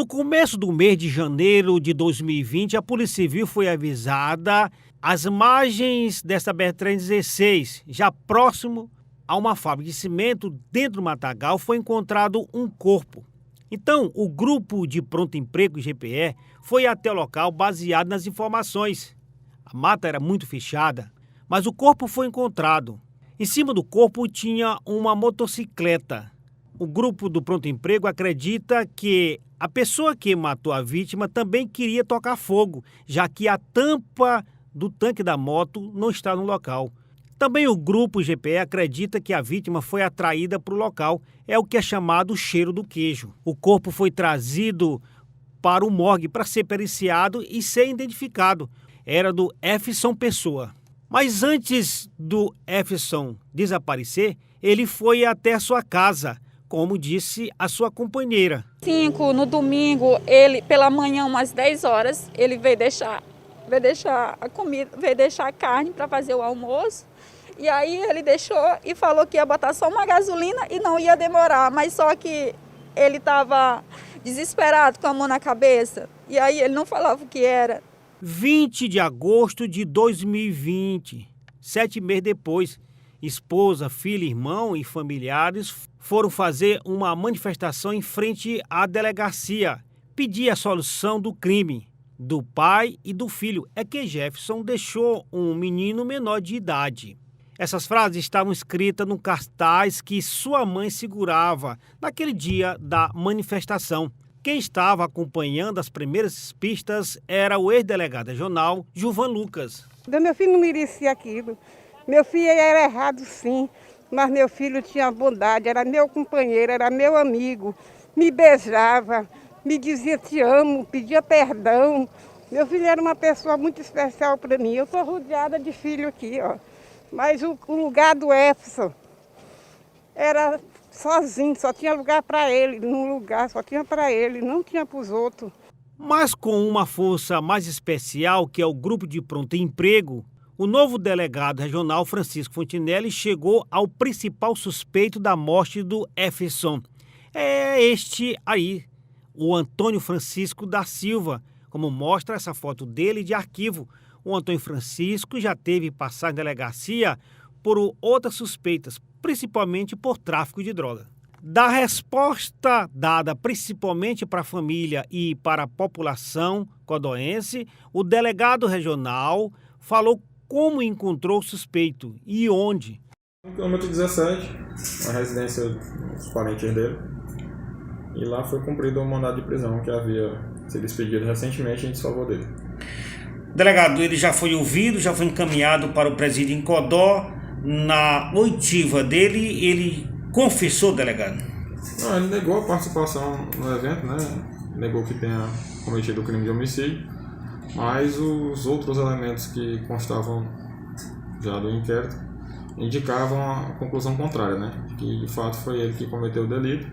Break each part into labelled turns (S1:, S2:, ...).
S1: No começo do mês de janeiro de 2020, a Polícia Civil foi avisada às margens desta BR-316, já próximo a uma fábrica de cimento, dentro do matagal, foi encontrado um corpo. Então, o grupo de pronto emprego GPE foi até o local baseado nas informações. A mata era muito fechada, mas o corpo foi encontrado. Em cima do corpo tinha uma motocicleta. O grupo do pronto emprego acredita que a pessoa que matou a vítima também queria tocar fogo, já que a tampa do tanque da moto não está no local. Também o grupo GPE acredita que a vítima foi atraída para o local, é o que é chamado cheiro do queijo. O corpo foi trazido para o morgue para ser periciado e ser identificado. Era do Efson Pessoa. Mas antes do Efson desaparecer, ele foi até sua casa, como disse a sua companheira.
S2: No domingo, ele pela manhã, umas 10 horas, ele veio deixar a comida, veio deixar a carne para fazer o almoço. E aí ele deixou e falou que ia botar só uma gasolina e não ia demorar. Mas só que ele estava desesperado, com a mão na cabeça. E aí ele não falava o que era.
S1: 20 de agosto de 2020, 7 meses depois, esposa, filho, irmão e familiares foram fazer uma manifestação em frente à delegacia, pedir a solução do crime do pai e do filho. É que Jefferson deixou um menino menor de idade. Essas frases estavam escritas no cartaz que sua mãe segurava naquele dia da manifestação. Quem estava acompanhando as primeiras pistas era o ex-delegado regional, Gilvan Lucas.
S3: Meu filho não merecia aquilo. Meu filho era errado, sim, mas meu filho tinha bondade, era meu companheiro, era meu amigo. Me beijava, me dizia te amo, pedia perdão. Meu filho era uma pessoa muito especial para mim. Eu estou rodeada de filho aqui, ó. Mas o lugar do Efson era sozinho, só tinha lugar para ele, num lugar, só tinha para ele, não tinha para os outros.
S1: Mas com uma força mais especial, que é o grupo de pronto emprego, o novo delegado regional, Francisco Fontinelli, chegou ao principal suspeito da morte do Efson. É este aí, o Antônio Francisco da Silva, como mostra essa foto dele de arquivo. O Antônio Francisco já teve passagem em delegacia por outras suspeitas, principalmente por tráfico de droga. Da resposta dada principalmente para a família e para a população codoense, o delegado regional falou como encontrou o suspeito e onde.
S4: No quilômetro 17, a residência dos parentes dele, e lá foi cumprido o mandado de prisão que havia sido expedido recentemente em desfavor dele.
S1: Delegado, ele já foi ouvido, já foi encaminhado para o presídio em Codó. Na oitiva dele, ele confessou, delegado?
S4: Não, ele negou a participação no evento, né? Negou que tenha cometido o crime de homicídio, mas os outros elementos que constavam já do inquérito indicavam a conclusão contrária, né? Que de fato foi ele que cometeu o delito.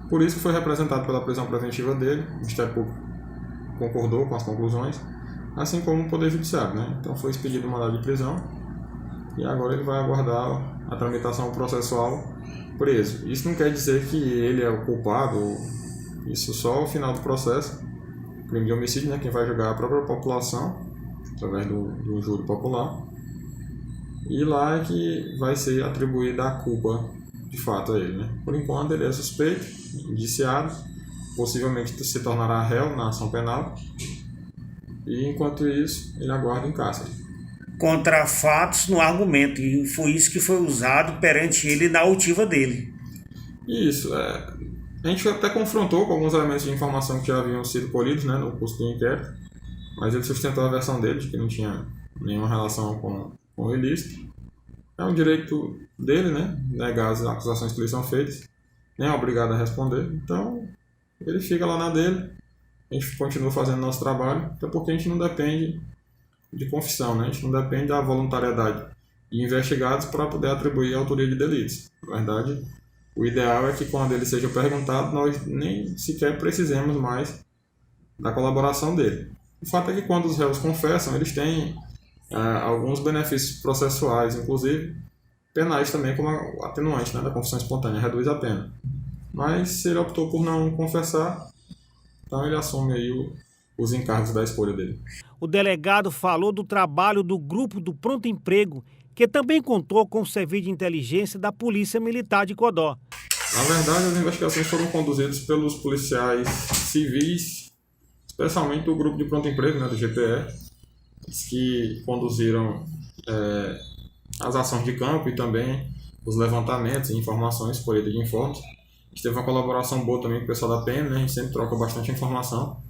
S4: Por isso que foi representado pela prisão preventiva dele. O Ministério Público concordou com as conclusões, assim como o Poder Judiciário, né? Então foi expedido o mandado de prisão e agora ele vai aguardar a tramitação processual preso. Isso não quer dizer que ele é o culpado, isso só ao final do processo. Crime de homicídio, né? Quem vai julgar é a própria população, através do júri popular. E lá é que vai ser atribuída a culpa, de fato, a ele, né? Por enquanto ele é suspeito, indiciado, possivelmente se tornará réu na ação penal. E enquanto isso, ele aguarda em cárcere.
S1: Contra fatos no argumento, e foi isso que foi usado perante ele na oitiva dele.
S4: Isso, a gente até confrontou com alguns elementos de informação que já haviam sido colhidos, né, no curso do inquérito, mas ele sustentou a versão dele de que não tinha nenhuma relação com o ilícito. É um direito dele, né, negar as acusações que lhe são feitas, nem é obrigado a responder, então ele fica lá na dele. A gente continua fazendo nosso trabalho, até porque a gente não depende de confissão, né? A gente não depende da voluntariedade de investigados para poder atribuir a autoria de delitos. Na verdade, o ideal é que quando ele seja perguntado, nós nem sequer precisemos mais da colaboração dele. O fato é que quando os réus confessam, eles têm alguns benefícios processuais, inclusive penais também, como atenuante, né, da confissão espontânea, reduz a pena. Mas se ele optou por não confessar, Então ele assume aí os encargos da escolha dele.
S1: O delegado falou do trabalho do grupo do Pronto Emprego, que também contou com o serviço de inteligência da Polícia Militar de Codó.
S4: Na verdade, as investigações foram conduzidas pelos policiais civis, especialmente do grupo de Pronto Emprego, né, do GPE, que conduziram as ações de campo e também os levantamentos e informações, colheita de informes. A gente teve uma colaboração boa também com o pessoal da PM, né, a gente sempre troca bastante informação.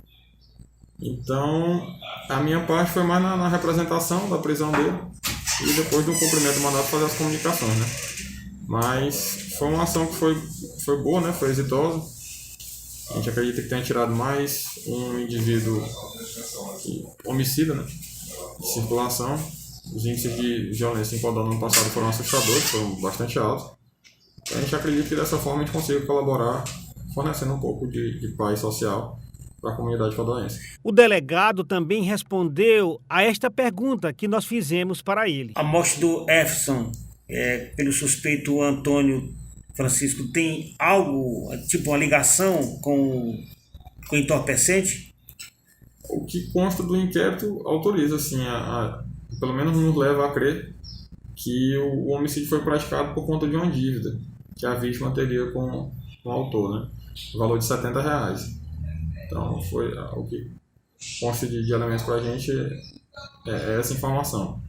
S4: Então, a minha parte foi mais na representação da prisão dele e depois do cumprimento do mandato fazer as comunicações, né. Mas foi uma ação que foi boa, né, foi exitosa. A gente acredita que tenha tirado mais um indivíduo homicida, né, de circulação. Os índices de violência em Codó no ano passado foram assustadores, foram bastante altos. A gente acredita que dessa forma a gente consiga colaborar, fornecendo um pouco de paz social para a comunidade codoense.
S1: O delegado também respondeu a esta pergunta que nós fizemos para ele.
S5: A morte do Efson, pelo suspeito Antônio Francisco, tem algo, tipo uma ligação com entorpecente?
S4: O que consta do inquérito autoriza, assim, pelo menos nos leva a crer que o homicídio foi praticado por conta de uma dívida que a vítima teria com o autor, né? O valor de R$70. Então, foi o que consta de elementos para a gente é essa informação.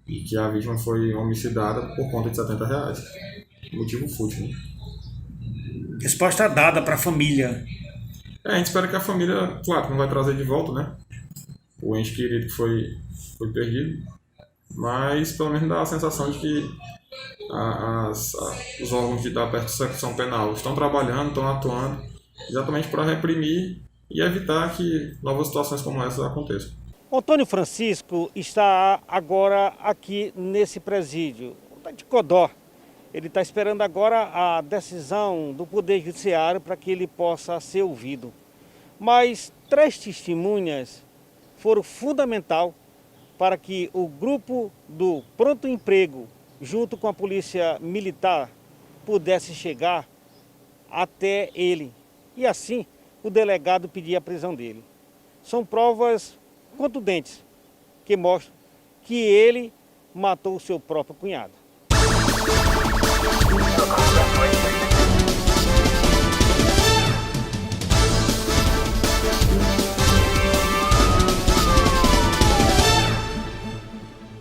S4: E que a vítima foi homicidada por conta de R$70. Motivo fútil, né?
S5: Resposta dada para a família.
S4: A gente espera que a família, claro, não vai trazer de volta, né, o ente querido que foi perdido, mas pelo menos dá a sensação de que os órgãos da persecução penal estão trabalhando, estão atuando, exatamente para reprimir e evitar que novas situações como essa aconteçam.
S1: Antônio Francisco está agora aqui nesse presídio de Codó. Ele está esperando agora a decisão do Poder Judiciário para que ele possa ser ouvido. Mas 3 testemunhas foram fundamentais para que o grupo do Pronto Emprego, junto com a Polícia Militar, pudesse chegar até ele. E assim, o delegado pedia a prisão dele. São provas contundentes que mostram que ele matou o seu próprio cunhado.